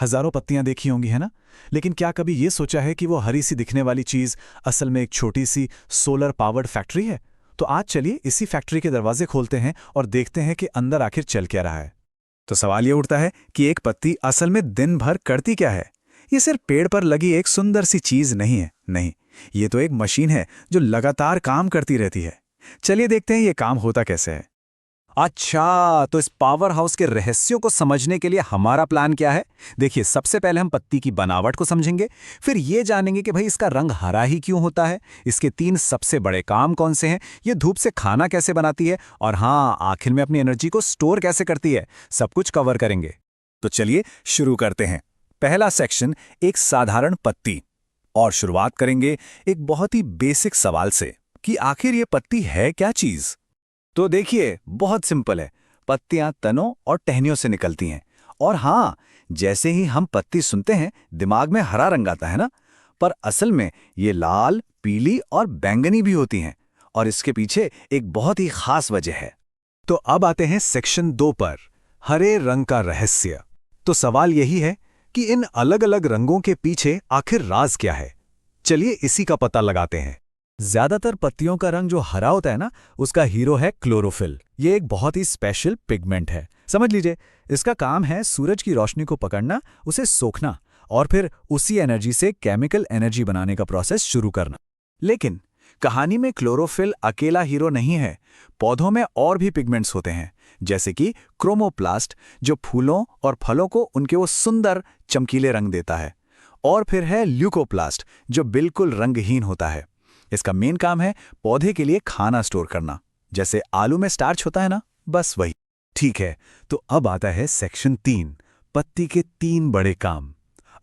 हजारों पत्तियां देखी होंगी, है ना? लेकिन क्या कभी ये सोचा है कि वो हरी सी दिखने वाली चीज असल में एक छोटी सी सोलर पावर्ड फैक्ट्री है? तो आज चलिए इसी फैक्ट्री के दरवाजे खोलते हैं और देखते हैं कि अंदर आखिर चल क्या रहा है। तो सवाल ये उठता है कि एक पत्ती असल में दिन भर करती क्या है? ये सिर्फ पेड़ पर लगी एक सुंदर सी चीज नहीं है, नहीं, ये तो एक मशीन है जो लगातार काम करती रहती है। चलिए देखते हैं ये काम होता कैसे है। अच्छा, तो इस पावर हाउस के रहस्यों को समझने के लिए हमारा प्लान क्या है? देखिए, सबसे पहले हम पत्ती की बनावट को समझेंगे, फिर ये जानेंगे कि भाई इसका रंग हरा ही क्यों होता है, इसके 3 सबसे बड़े काम कौन से हैं, ये धूप से खाना कैसे बनाती है, और हाँ, आखिर में अपनी एनर्जी को स्टोर कैसे करती है। सब कुछ कवर करेंगे। तो चलिए शुरू करते हैं। पहला सेक्शन, एक साधारण पत्ती। और शुरुआत करेंगे एक बहुत ही बेसिक सवाल से कि आखिर ये पत्ती है क्या चीज? तो देखिए, बहुत सिंपल है। पत्तियां तनों और टहनियों से निकलती हैं। और हाँ, जैसे ही हम पत्ती सुनते हैं दिमाग में हरा रंग आता है ना, पर असल में ये लाल, पीली और बैंगनी भी होती हैं। और इसके पीछे एक बहुत ही खास वजह है। तो अब आते हैं सेक्शन 2 पर, हरे रंग का रहस्य। तो सवाल यही है कि इन अलग अलग रंगों के पीछे आखिर राज क्या है? चलिए इसी का पता लगाते हैं। ज्यादातर पत्तियों का रंग जो हरा होता है ना, उसका हीरो है क्लोरोफिल। ये एक बहुत ही स्पेशल पिगमेंट है। समझ लीजिए, इसका काम है सूरज की रोशनी को पकड़ना, उसे सोखना और फिर उसी एनर्जी से केमिकल एनर्जी बनाने का प्रोसेस शुरू करना। लेकिन कहानी में क्लोरोफिल अकेला हीरो नहीं है। पौधों में और भी पिगमेंट्स होते हैं, जैसे कि क्रोमोप्लास्ट, जो फूलों और फलों को उनके वो सुंदर चमकीले रंग देता है। और फिर है ल्यूकोप्लास्ट, जो बिल्कुल रंगहीन होता है। इसका मेन काम है पौधे के लिए खाना स्टोर करना, जैसे आलू में स्टार्च होता है ना, बस वही। ठीक है, तो अब आता है सेक्शन 3, पत्ती के 3 बड़े काम।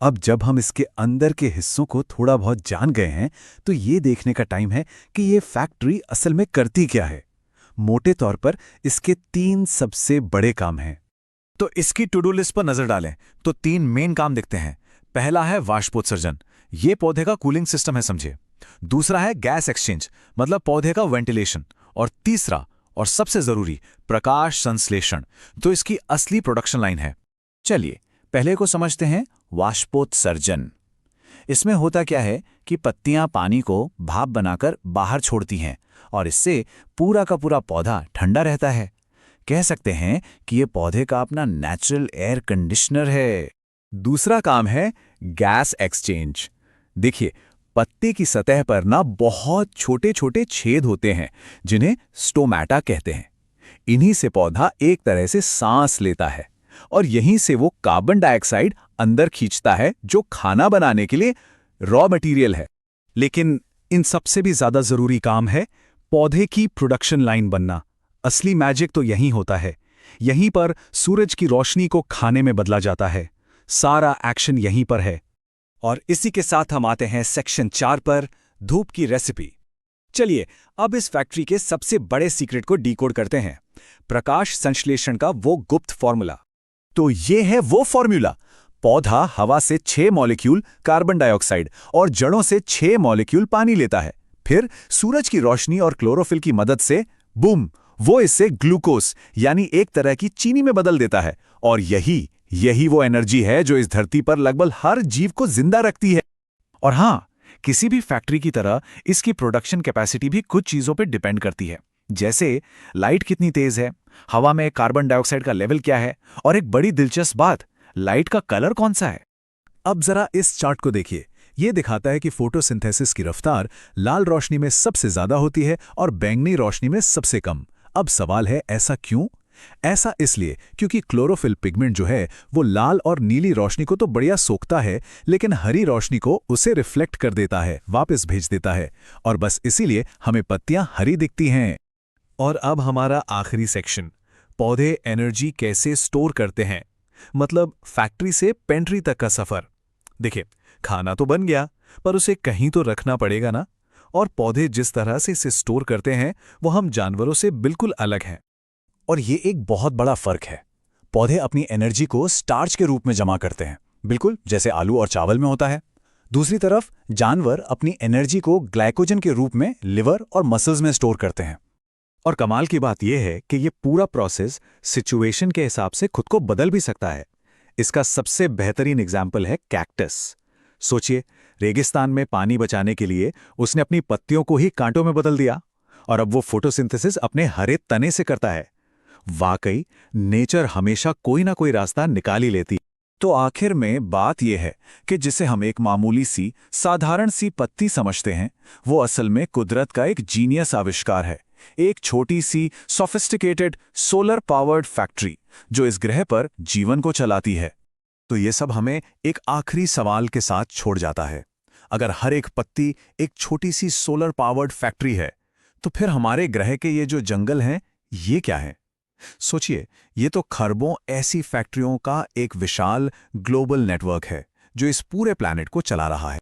अब जब हम इसके अंदर के हिस्सों को थोड़ा बहुत जान गए हैं, तो ये देखने का टाइम है कि ये फैक्ट्री असल में करती क्या है। मोटे तौर पर इसके 3 सबसे बड़े काम हैं। तो इसकी टू डू लिस्ट पर नजर डालें तो 3 मेन काम दिखते हैं। पहला है वाष्पोत्सर्जन, ये पौधे का कूलिंग सिस्टम है, समझे। दूसरा है गैस एक्सचेंज, मतलब पौधे का वेंटिलेशन। और तीसरा और सबसे जरूरी, प्रकाश संश्लेषण, तो इसकी असली प्रोडक्शन लाइन है। चलिए पहले को समझते हैं, वाष्पोत्सर्जन। इसमें होता क्या है कि पत्तियां पानी को भाप बनाकर बाहर छोड़ती हैं और इससे पूरा का पूरा पौधा ठंडा रहता है। कह सकते हैं कि ये पौधे का अपना नेचुरल एयर कंडीशनर है। दूसरा काम है गैस एक्सचेंज। देखिए, पत्ते की सतह पर ना बहुत छोटे छोटे छेद होते हैं, जिन्हें स्टोमेटा कहते हैं। इन्हीं से पौधा एक तरह से सांस लेता है और यहीं से वो कार्बन डाइऑक्साइड अंदर खींचता है, जो खाना बनाने के लिए रॉ मटेरियल है। लेकिन इन सबसे भी ज्यादा जरूरी काम है पौधे की प्रोडक्शन लाइन बनना। असली मैजिक तो यहीं होता है। यहीं पर सूरज की रोशनी को खाने में बदला जाता है। सारा एक्शन यहीं पर है। और इसी के साथ हम आते हैं सेक्शन 4 पर, धूप की रेसिपी। चलिए अब इस फैक्ट्री के सबसे बड़े सीक्रेट को डीकोड करते हैं, प्रकाश संश्लेषण का वो गुप्त फॉर्मूला। तो ये है वो फॉर्मूला। पौधा हवा से 6 मॉलिक्यूल कार्बन डाइऑक्साइड और जड़ों से 6 मॉलिक्यूल पानी लेता है। फिर सूरज की रोशनी और क्लोरोफिल की मदद से बूम, वो इसे ग्लूकोज यानी एक तरह की चीनी में बदल देता है। और यही वो एनर्जी है जो इस धरती पर लगभग हर जीव को जिंदा रखती है। और हां, किसी भी फैक्ट्री की तरह इसकी प्रोडक्शन कैपेसिटी भी कुछ चीजों पर डिपेंड करती है, जैसे लाइट कितनी तेज है, हवा में कार्बन डाइऑक्साइड का लेवल क्या है, और एक बड़ी दिलचस्प बात, लाइट का कलर कौन सा है। अब जरा इस चार्ट को देखिए। ये दिखाता है कि फोटोसिंथेसिस की रफ्तार लाल रोशनी में सबसे ज्यादा होती है और बैंगनी रोशनी में सबसे कम। अब सवाल है, ऐसा क्यों? ऐसा इसलिए क्योंकि क्लोरोफिल पिगमेंट जो है वो लाल और नीली रोशनी को तो बढ़िया सोखता है, लेकिन हरी रोशनी को उसे रिफ्लेक्ट कर देता है, वापस भेज देता है। और बस इसीलिए हमें पत्तियां हरी दिखती हैं। और अब हमारा आखिरी सेक्शन, पौधे एनर्जी कैसे स्टोर करते हैं, मतलब फैक्ट्री से पेंट्री तक का सफर। देखिए, खाना तो बन गया, पर उसे कहीं तो रखना पड़ेगा ना। और पौधे जिस तरह से इसे स्टोर करते हैं वो हम जानवरों से बिल्कुल अलग है। और ये एक बहुत बड़ा फर्क है। पौधे अपनी एनर्जी को स्टार्च के रूप में जमा करते हैं, बिल्कुल जैसे आलू और चावल में होता है। दूसरी तरफ जानवर अपनी एनर्जी को ग्लाइकोजन के रूप में लिवर और मसल्स में स्टोर करते हैं। और कमाल की बात यह है कि ये पूरा प्रोसेस सिचुएशन के हिसाब से खुद को बदल भी सकता है। इसका सबसे बेहतरीन एग्जाम्पल है कैक्टस। सोचिए, रेगिस्तान में पानी बचाने के लिए उसने अपनी पत्तियों को ही कांटों में बदल दिया, और अब वो फोटोसिंथेसिस अपने हरे तने से करता है। वाकई नेचर हमेशा कोई ना कोई रास्ता निकाल ही लेती। तो आखिर में बात यह है कि जिसे हम एक मामूली सी साधारण सी पत्ती समझते हैं, वो असल में कुदरत का एक जीनियस आविष्कार है। एक छोटी सी सोफिस्टिकेटेड सोलर पावर्ड फैक्ट्री जो इस ग्रह पर जीवन को चलाती है। तो ये सब हमें एक आखिरी सवाल के साथ छोड़ जाता है। अगर हर एक पत्ती एक छोटी सी सोलर पावर्ड फैक्ट्री है, तो फिर हमारे ग्रह के ये जो जंगल हैं, ये क्या है? सोचिए, ये तो खरबों ऐसी फैक्ट्रियों का एक विशाल ग्लोबल नेटवर्क है जो इस पूरे प्लैनेट को चला रहा है।